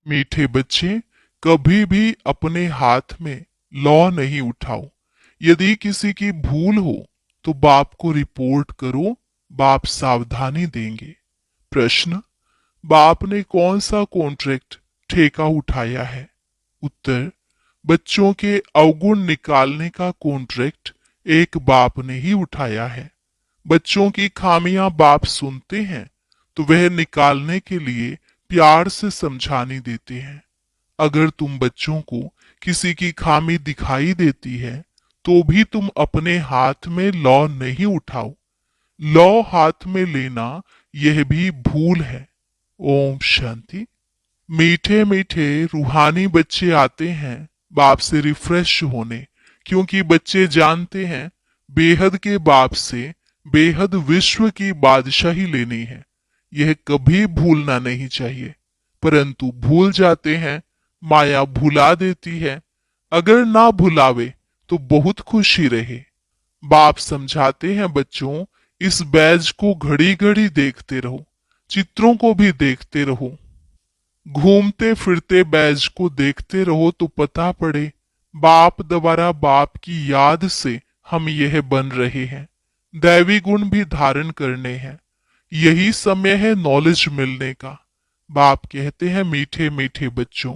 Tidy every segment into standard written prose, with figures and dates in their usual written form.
मीठे बच्चे, कभी भी अपने हाथ में लॉ नहीं उठाओ। यदि किसी की भूल हो तो बाप को रिपोर्ट करो, बाप सावधानी देंगे। प्रश्न, बाप ने कौन सा कॉन्ट्रैक्ट ठेका उठाया है? उत्तर, बच्चों के अवगुण निकालने का कॉन्ट्रैक्ट एक बाप ने ही उठाया है। बच्चों की खामियां बाप सुनते हैं तो वह निकालने के लिए प्यार से समझाने देते हैं। अगर तुम बच्चों को किसी की खामी दिखाई देती है तो भी तुम अपने हाथ में लॉ नहीं उठाओ। लॉ हाथ में लेना यह भी भूल है। ओम शांति। मीठे मीठे रूहानी बच्चे आते हैं बाप से रिफ्रेश होने, क्योंकि बच्चे जानते हैं बेहद के बाप से बेहद विश्व की बादशाही लेनी है। यह कभी भूलना नहीं चाहिए, परंतु भूल जाते हैं, माया भुला देती है। अगर ना भुलावे तो बहुत खुशी रहे। बाप समझाते हैं बच्चों, इस बैज को घड़ी घड़ी देखते रहो, चित्रों को भी देखते रहो। घूमते फिरते बैज को देखते रहो तो पता पड़े बाप द्वारा बाप की याद से हम यह बन रहे हैं। दैवी गुण भी धारण करने हैं। यही समय है नॉलेज मिलने का। बाप कहते हैं मीठे मीठे बच्चों,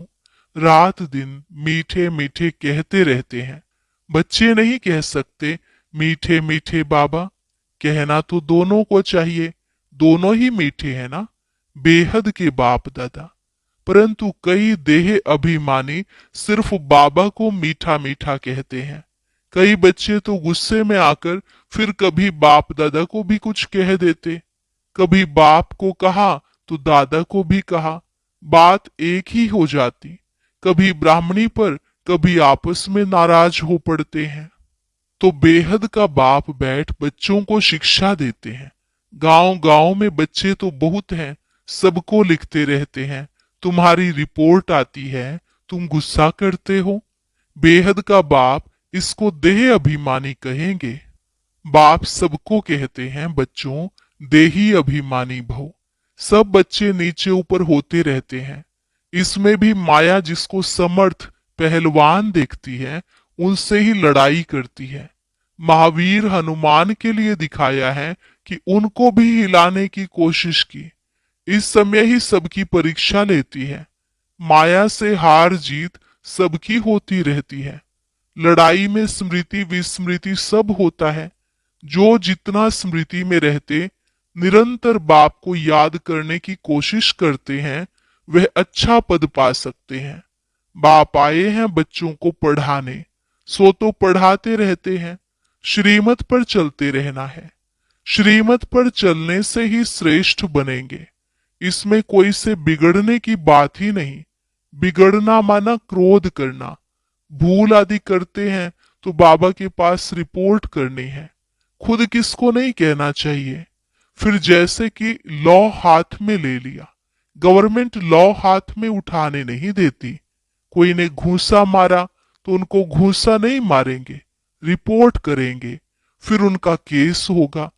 रात दिन मीठे मीठे कहते रहते हैं। बच्चे नहीं कह सकते मीठे मीठे बाबा। कहना तो दोनों को चाहिए, दोनों ही मीठे हैं ना, बेहद के बाप दादा। परंतु कई देह अभिमानी सिर्फ बाबा को मीठा मीठा कहते हैं। कई बच्चे तो गुस्से में आकर फिर कभी बाप दादा को भी कुछ कह देते। कभी बाप को कहा तो दादा को भी कहा, बात एक ही हो जाती। कभी ब्राह्मणी पर कभी आपस में नाराज हो पड़ते हैं। तो बेहद का बाप बैठ बच्चों को शिक्षा देते हैं। गांव गांव में बच्चे तो बहुत हैं, सबको लिखते रहते हैं। तुम्हारी रिपोर्ट आती है, तुम गुस्सा करते हो। बेहद का बाप इसको देह अभिमानी कहेंगे। बाप सबको कहते हैं बच्चों, देही अभिमानी भव। सब बच्चे नीचे ऊपर होते रहते हैं। इसमें भी माया जिसको समर्थ पहलवान देखती है उनसे ही लड़ाई करती है। महावीर हनुमान के लिए दिखाया है कि उनको भी हिलाने की कोशिश की। इस समय ही सबकी परीक्षा लेती है। माया से हार जीत सबकी होती रहती है। लड़ाई में स्मृति विस्मृति सब होता है। जो जितना स्मृति में रहते निरंतर बाप को याद करने की कोशिश करते हैं वह अच्छा पद पा सकते हैं। बाप आए हैं बच्चों को पढ़ाने, सो तो पढ़ाते रहते हैं। श्रीमत पर चलते रहना है। श्रीमत पर चलने से ही श्रेष्ठ बनेंगे। इसमें कोई से बिगड़ने की बात ही नहीं। बिगड़ना माना क्रोध करना। भूल आदि करते हैं तो बाबा के पास रिपोर्ट करनी है। खुद किसको नहीं कहना चाहिए। फिर जैसे कि लॉ हाथ में ले लिया, गवर्नमेंट लॉ हाथ में उठाने नहीं देती। कोई ने घूंसा मारा तो उनको घूंसा नहीं मारेंगे, रिपोर्ट करेंगे, फिर उनका केस होगा।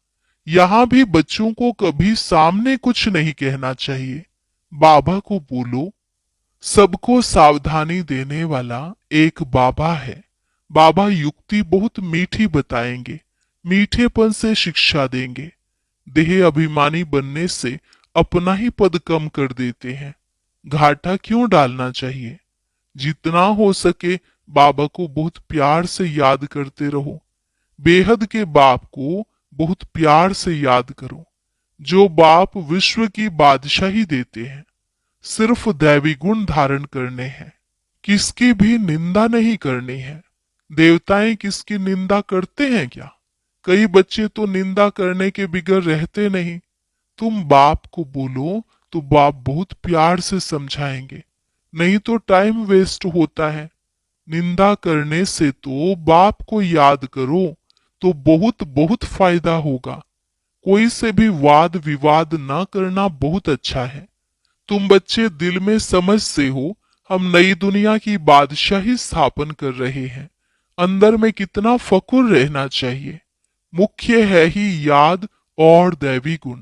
यहाँ भी बच्चों को कभी सामने कुछ नहीं कहना चाहिए। बाबा को बोलो, सबको सावधानी देने वाला एक बाबा है। बाबा युक्ति बहुत मीठी बताएंगे, मीठेपन से शिक्षा देंगे। देह अभिमानी बनने से अपना ही पद कम कर देते हैं। घाटा क्यों डालना चाहिए। जितना हो सके बाबा को बहुत प्यार से याद करते रहो। बेहद के बाप को बहुत प्यार से याद करो। जो बाप विश्व की बादशाही देते हैं, सिर्फ दैवी गुण धारण करने हैं। किसकी भी निंदा नहीं करनी है। देवताएं किसकी निंदा करते हैं क्या? कई बच्चे तो निंदा करने के बिगर रहते नहीं। तुम बाप को बोलो तो बाप बहुत प्यार से समझाएंगे, नहीं तो टाइम वेस्ट होता है। निंदा करने से तो बाप को याद करो तो बहुत बहुत फायदा होगा। कोई से भी वाद विवाद ना करना बहुत अच्छा है। तुम बच्चे दिल में समझ से हो हम नई दुनिया की बादशाही स्थापन कर रहे हैं। अंदर में कितना फकुर रहना चाहिए। मुख्य है ही याद और दैवी गुण।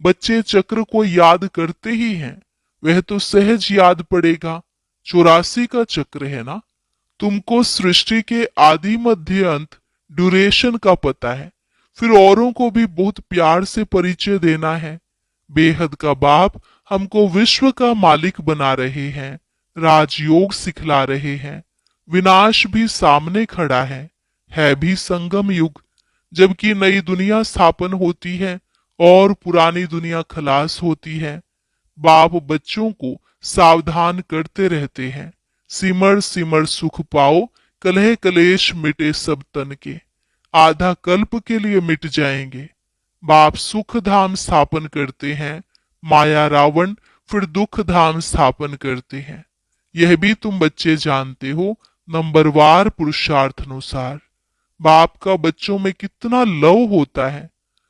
बच्चे चक्र को याद करते ही हैं, वह तो सहज याद पड़ेगा। 84 का चक्र है ना। तुमको सृष्टि के आदि मध्य अंत ड्यूरेशन का पता है, फिर औरों को भी बहुत प्यार से परिचय देना है। बेहद का बाप हमको विश्व का मालिक बना रहे हैं, राजयोग सिखला रहे हैं। विनाश भी सामने खड़ा है भी संगम युग, जबकि नई दुनिया स्थापन होती है और पुरानी दुनिया खलास होती है। बाप बच्चों को सावधान करते रहते हैं, सिमर सिमर सुख पाओ, कलह कलेश मिटे सब तन के। आधा कल्प के लिए मिट जाएंगे। बाप सुख धाम स्थापन करते हैं, माया रावण फिर दुख धाम स्थापन करते हैं। यह भी तुम बच्चे जानते हो, नंबरवार पुरुषार्थ अनुसार। बाप का बच्चों में कितना लव होता है।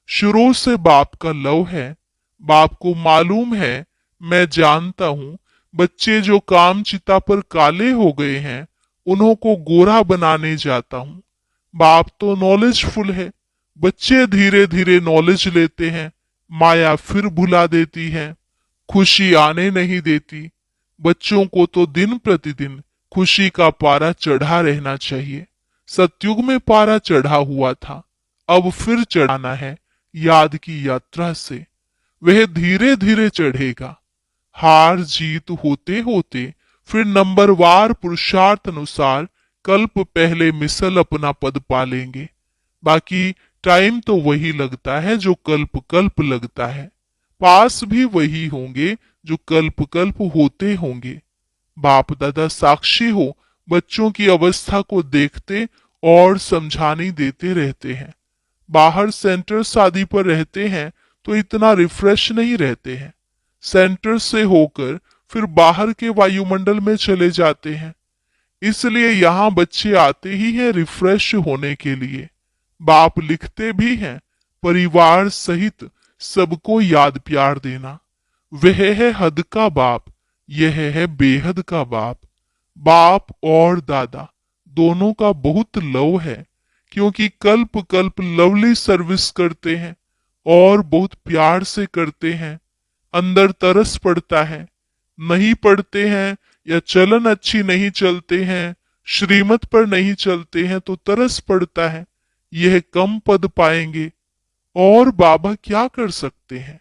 शुरू से बाप का लव है। बाप को मालूम है, मैं जानता हूं, बच्चे जो काम चिता पर काले हो गए हैं, उन्हों को गोरा बनाने जाता हूं। बाप तो नॉलेजफुल है। बच्चे धीरे धीरे नॉलेज लेते हैं, माया फिर भुला देती है, खुशी आने नहीं देती। बच्चों को तो दिन प्रतिदिन खुशी का पारा चढ़ा रहना चाहिए। सतयुग में पारा चढ़ा हुआ था, अब फिर चढ़ाना है याद की यात्रा से। वह धीरे धीरे चढ़ेगा। हार जीत होते होते फिर नंबरवार पुरुषार्थ अनुसार कल्प पहले मिसल अपना पद पा लेंगे। बाकी टाइम तो वही लगता है जो कल्प कल्प लगता है। पास भी वही होंगे जो कल्प कल्प होते होंगे। बाप दादा साक्षी हो, बच्चों की अवस्था को देखते और समझानी देते रहते हैं। बाहर सेंटर शादी पर रहते हैं तो इतना रिफ्रेश नहीं रहते हैं। सेंटर से होकर फिर बाहर के वायुमंडल में चले जाते हैं। इसलिए यहाँ बच्चे आते ही हैं रिफ्रेश होने के लिए। बाप लिखते भी हैं, परिवार सहित सबको याद प्यार देना। वह है हद का बाप, यह है बेहद का बाप। बाप और दादा दोनों का बहुत लव है, क्योंकि कल्प कल्प लवली सर्विस करते हैं और बहुत प्यार से करते हैं। अंदर तरस पड़ता है। नहीं पढ़ते हैं या चलन अच्छी नहीं चलते हैं, श्रीमत पर नहीं चलते हैं तो तरस पड़ता है, यह कम पद पाएंगे। और बाबा क्या कर सकते हैं।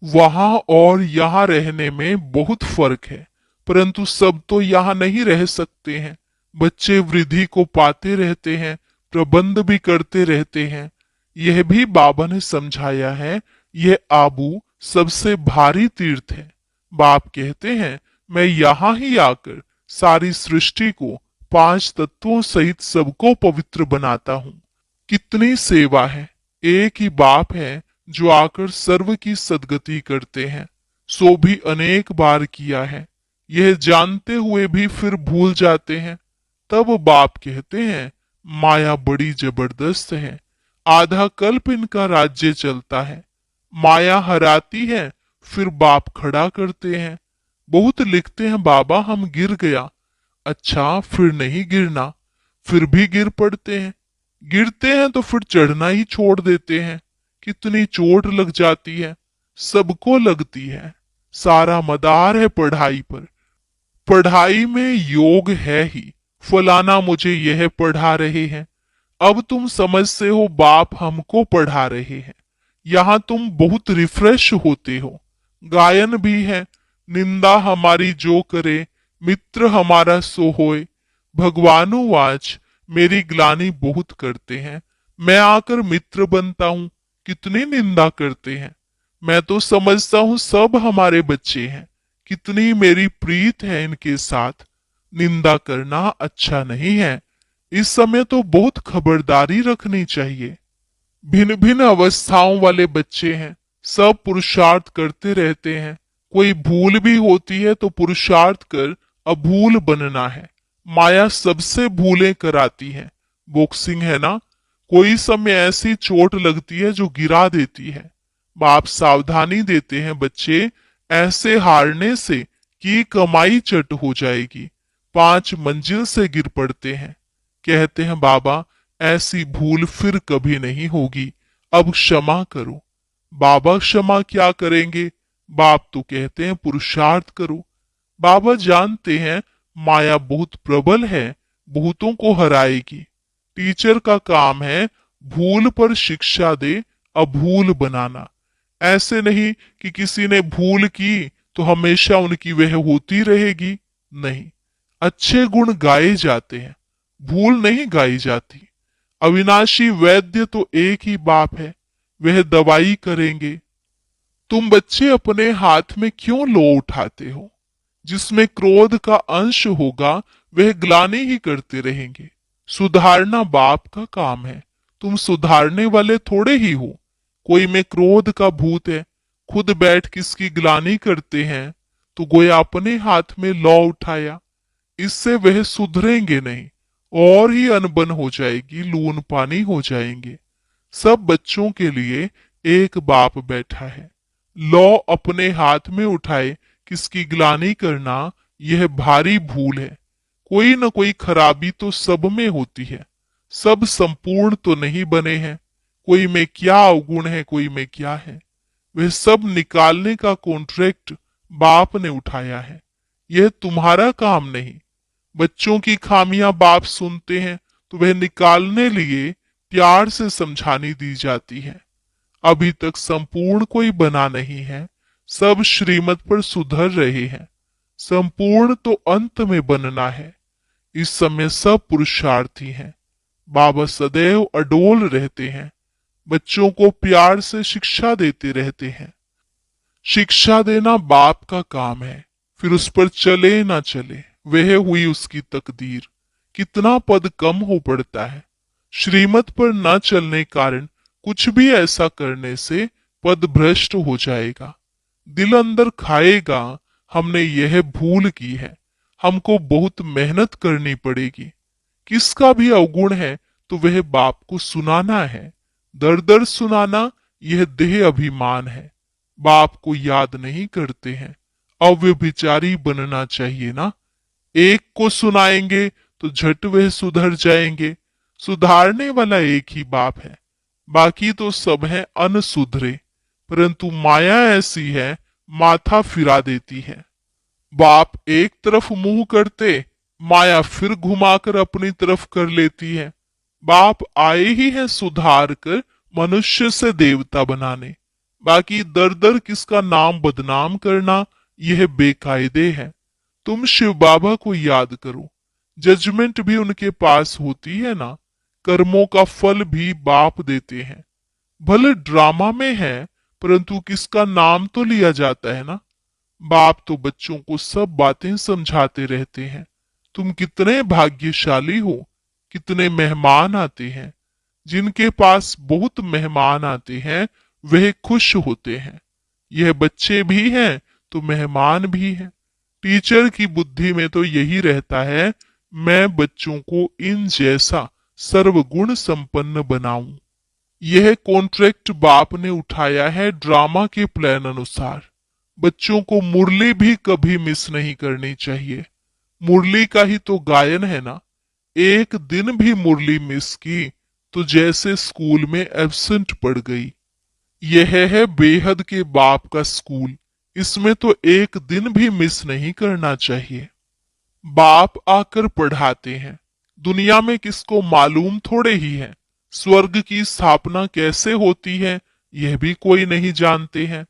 वहां और यहाँ रहने में बहुत फर्क है, परंतु सब तो यहाँ नहीं रह सकते हैं। बच्चे वृद्धि को पाते रहते हैं, प्रबंध भी करते रहते हैं। यह भी बाबा ने समझाया है। यह आबू सबसे भारी तीर्थ है। बाप कहते हैं, मैं यहाँ ही आकर सारी सृष्टि को 5 तत्वों सहित सबको पवित्र बनाता हूँ। कितनी सेवा है। एक ही बाप है जो आकर सर्व की सदगति करते हैं, सो भी अनेक बार किया है। यह जानते हुए भी फिर भूल जाते हैं। तब बाप कहते हैं, माया बड़ी जबरदस्त है, आधा कल्प इनका राज्य चलता है। माया हराती है, फिर बाप खड़ा करते हैं। बहुत लिखते हैं, बाबा हम गिर गया। अच्छा, फिर नहीं गिरना, फिर भी गिर पड़ते हैं। गिरते हैं तो फिर चढ़ना ही छोड़ देते हैं। कितनी चोट लग जाती है, सबको लगती है। सारा मदार है पढ़ाई पर। पढ़ाई में योग है ही, फलाना मुझे यह पढ़ा रहे हैं। अब तुम समझते हो बाप हमको पढ़ा रहे हैं। यहाँ तुम बहुत रिफ्रेश होते हो। गायन भी है, निंदा हमारी जो करे, मित्र हमारा सो होए। भगवानुवाच, मेरी ग्लानि बहुत करते हैं, मैं आकर मित्र बनता हूँ। कितनी निंदा करते हैं। मैं तो समझता हूँ सब हमारे बच्चे हैं। कितनी मेरी प्रीत है इनके साथ। निंदा करना अच्छा नहीं है। इस समय तो बहुत खबरदारी रखनी चाहिए। भिन्न भिन्न अवस्थाओं वाले बच्चे हैं, सब पुरुषार्थ करते रहते हैं। कोई भूल भी होती है तो पुरुषार्थ कर अभूल बनना है। माया सबसे भूलें कराती है। बॉक्सिंग है ना, कोई समय ऐसी चोट लगती है जो गिरा देती है। बाप सावधानी देते हैं, बच्चे ऐसे हारने से कि कमाई चट हो जाएगी। 5 मंजिल से गिर पड़ते हैं। कहते हैं, बाबा ऐसी भूल फिर कभी नहीं होगी, अब क्षमा करो। बाबा क्षमा क्या करेंगे, बाप तो कहते हैं पुरुषार्थ करो। बाबा जानते हैं माया बहुत प्रबल है, बहुतों को हराएगी। टीचर का काम है भूल पर शिक्षा दे, अभूल बनाना। ऐसे नहीं कि किसी ने भूल की तो हमेशा उनकी वह होती रहेगी। नहीं, अच्छे गुण गाए जाते हैं, भूल नहीं गाई जाती। अविनाशी वैद्य तो एक ही बाप है, वह दवाई करेंगे। तुम बच्चे अपने हाथ में क्यों लो उठाते हो? जिसमें क्रोध का अंश होगा वह ग्लानि ही करते रहेंगे। सुधारना बाप का काम है, तुम सुधारने वाले थोड़े ही हो। कोई में क्रोध का भूत है, खुद बैठ किसकी ग्लानि करते हैं, तो गोया अपने हाथ में लौ उठाया। इससे वह सुधरेंगे नहीं, और ही अनबन हो जाएगी, लून पानी हो जाएंगे। सब बच्चों के लिए एक बाप बैठा है। लौ अपने हाथ में उठाए किसकी ग्लानि करना, यह भारी भूल है। कोई न कोई खराबी तो सब में होती है, सब संपूर्ण तो नहीं बने हैं। कोई में क्या अवगुण है, कोई में क्या है, वह सब निकालने का कॉन्ट्रैक्ट बाप ने उठाया है। यह तुम्हारा काम नहीं। बच्चों की खामियां बाप सुनते हैं तो वह निकालने लिए प्यार से समझानी दी जाती है। अभी तक संपूर्ण कोई बना नहीं है, सब श्रीमत पर सुधर रहे हैं। संपूर्ण तो अंत में बनना है। इस समय सब पुरुषार्थी हैं। बाबा सदैव अडोल रहते हैं, बच्चों को प्यार से शिक्षा देते रहते हैं। शिक्षा देना बाप का काम है, फिर उस पर चले ना चले वह हुई उसकी तकदीर। कितना पद कम हो पड़ता है। श्रीमत पर न चलने कारण कुछ भी ऐसा करने से पद भ्रष्ट हो जाएगा। दिल अंदर खाएगा हमने यह भूल की है, हमको बहुत मेहनत करनी पड़ेगी। किसका भी अवगुण है तो वह बाप को सुनाना है, दर दर सुनाना। यह देह अभिमान है, बाप को याद नहीं करते हैं। अव्यभिचारी बनना चाहिए ना। एक को सुनाएंगे तो झट वह सुधर जाएंगे। सुधारने वाला एक ही बाप है, बाकी तो सब है अनसुधरे। परंतु माया ऐसी है, माथा फिरा देती है। बाप एक तरफ मुंह करते, माया फिर घुमाकर अपनी तरफ कर लेती है। बाप आए ही हैं सुधार कर मनुष्य से देवता बनाने। बाकी दर दर किसका नाम बदनाम करना, यह बेकायदे है। तुम शिव बाबा को याद करो, जजमेंट भी उनके पास होती है ना। कर्मों का फल भी बाप देते हैं। भले ड्रामा में है, परंतु किसका नाम तो लिया जाता है ना। बाप तो बच्चों को सब बातें समझाते रहते हैं। तुम कितने भाग्यशाली हो, कितने मेहमान आते हैं। जिनके पास बहुत मेहमान आते हैं वह खुश होते हैं। यह बच्चे भी हैं तो मेहमान भी हैं। टीचर की बुद्धि में तो यही रहता है, मैं बच्चों को इन जैसा सर्वगुण संपन्न बनाऊं। यह कॉन्ट्रैक्ट बाप ने उठाया है ड्रामा के प्लान अनुसार। बच्चों को मुरली भी कभी मिस नहीं करनी चाहिए। मुरली का ही तो गायन है ना। एक दिन भी मुरली मिस की तो जैसे स्कूल में एब्सेंट पड़ गई। यह है बेहद के बाप का स्कूल, इसमें तो एक दिन भी मिस नहीं करना चाहिए। बाप आकर पढ़ाते हैं। दुनिया में किसको मालूम थोड़े ही है स्वर्ग की स्थापना कैसे होती है, यह भी कोई नहीं जानते हैं।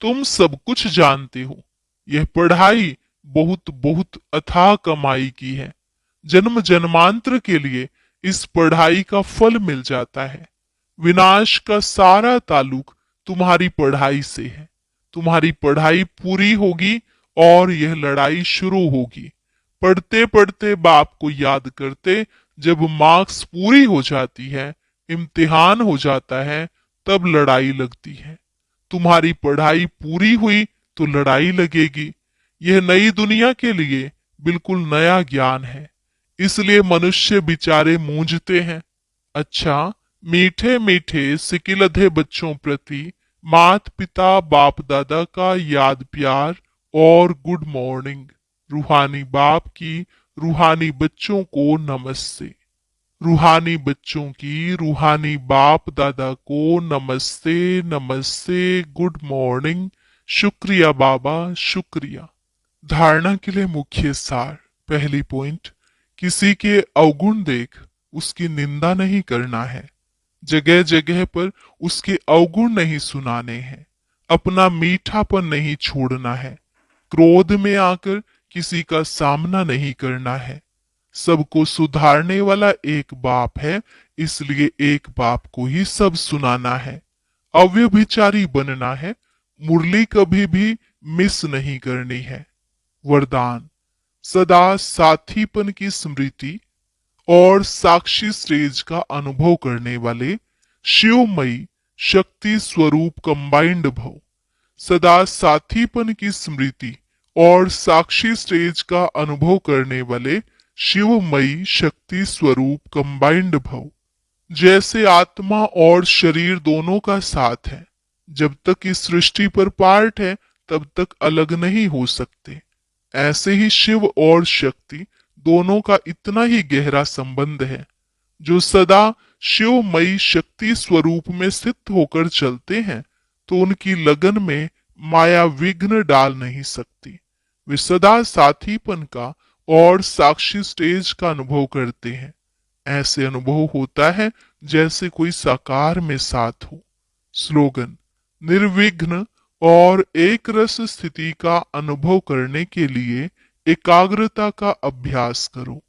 तुम सब कुछ जानते हो। यह पढ़ाई बहुत बहुत अथाह कमाई की है। जन्म जन्मांतर के लिए इस पढ़ाई का फल मिल जाता है। विनाश का सारा ताल्लुक तुम्हारी पढ़ाई से है। तुम्हारी पढ़ाई पूरी होगी और यह लड़ाई शुरू होगी। पढ़ते पढ़ते बाप को याद करते, जब मार्क्स पूरी हो जाती है, इम्तिहान हो जाता है, तब लड़ाई लगती है। तुम्हारी पढ़ाई पूरी हुई तो लड़ाई लगेगी। यह नई दुनिया के लिए बिल्कुल नया ज्ञान है, इसलिए मनुष्य बेचारे मूंझते हैं। अच्छा, मीठे मीठे सिकिलधे बच्चों प्रति मात पिता बाप दादा का याद प्यार और गुड मॉर्निंग। रूहानी बाप की रूहानी बच्चों को नमस्ते। रूहानी बच्चों की रूहानी बाप दादा को नमस्ते नमस्ते, गुड मॉर्निंग। शुक्रिया बाबा, शुक्रिया। धारणा के लिए मुख्य सार। पहली पॉइंट, किसी के अवगुण देख उसकी निंदा नहीं करना है। जगह जगह पर उसके अवगुण नहीं सुनाने हैं। अपना मीठापन नहीं छोड़ना है। क्रोध में आकर किसी का सामना नहीं करना है। सबको सुधारने वाला एक बाप है, इसलिए एक बाप को ही सब सुनाना है। अव्यभिचारी बनना है। मुरली कभी भी मिस नहीं करनी है। वरदान, सदा साथीपन की स्मृति और साक्षी स्टेज का अनुभव करने वाले शिवमयी शक्ति स्वरूप कंबाइंड भव। सदा साथीपन की स्मृति और साक्षी स्टेज का अनुभव करने वाले शिवमयी शक्ति स्वरूप कंबाइंड भव। जैसे आत्मा और शरीर दोनों का साथ है, जब तक इस सृष्टि पर पार्ट है तब तक अलग नहीं हो सकते। ऐसे ही शिव और शक्ति दोनों का इतना ही गहरा संबंध है। जो सदा शिवमयी शक्ति स्वरूप में स्थित होकर चलते हैं तो उनकी लगन में माया विघ्न डाल नहीं सकती। वे सदा साथीपन का और साक्षी स्टेज का अनुभव करते हैं। ऐसे अनुभव होता है जैसे कोई साकार में साथ हो। स्लोगन, निर्विघ्न और एक रस स्थिति का अनुभव करने के लिए एकाग्रता का अभ्यास करो।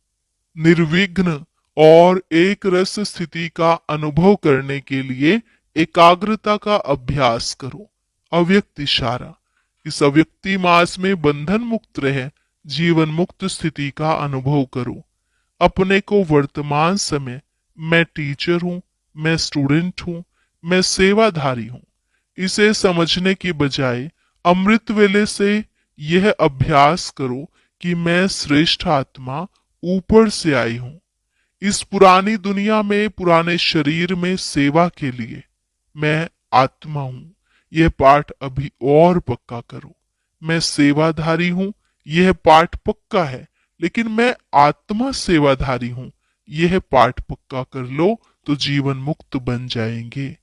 निर्विघ्न और एक रस स्थिति का अनुभव करने के लिए एकाग्रता का अभ्यास करो। अव्यक्त इशारा, इस अव्यक्ति मास में बंधन मुक्त रहे जीवन मुक्त स्थिति का अनुभव करो। अपने को वर्तमान समय मैं टीचर हूं, मैं स्टूडेंट हूं, मैं सेवाधारी हूं, इसे समझने की बजाय अमृत वेले से यह अभ्यास करो कि मैं श्रेष्ठ आत्मा ऊपर से आई हूं। इस पुरानी दुनिया में पुराने शरीर में सेवा के लिए मैं आत्मा हूं। यह पाठ अभी और पक्का करो। मैं सेवाधारी हूं, यह पाठ पक्का है, लेकिन मैं आत्मा सेवाधारी हूं, यह पाठ पक्का कर लो तो जीवन मुक्त बन जाएंगे।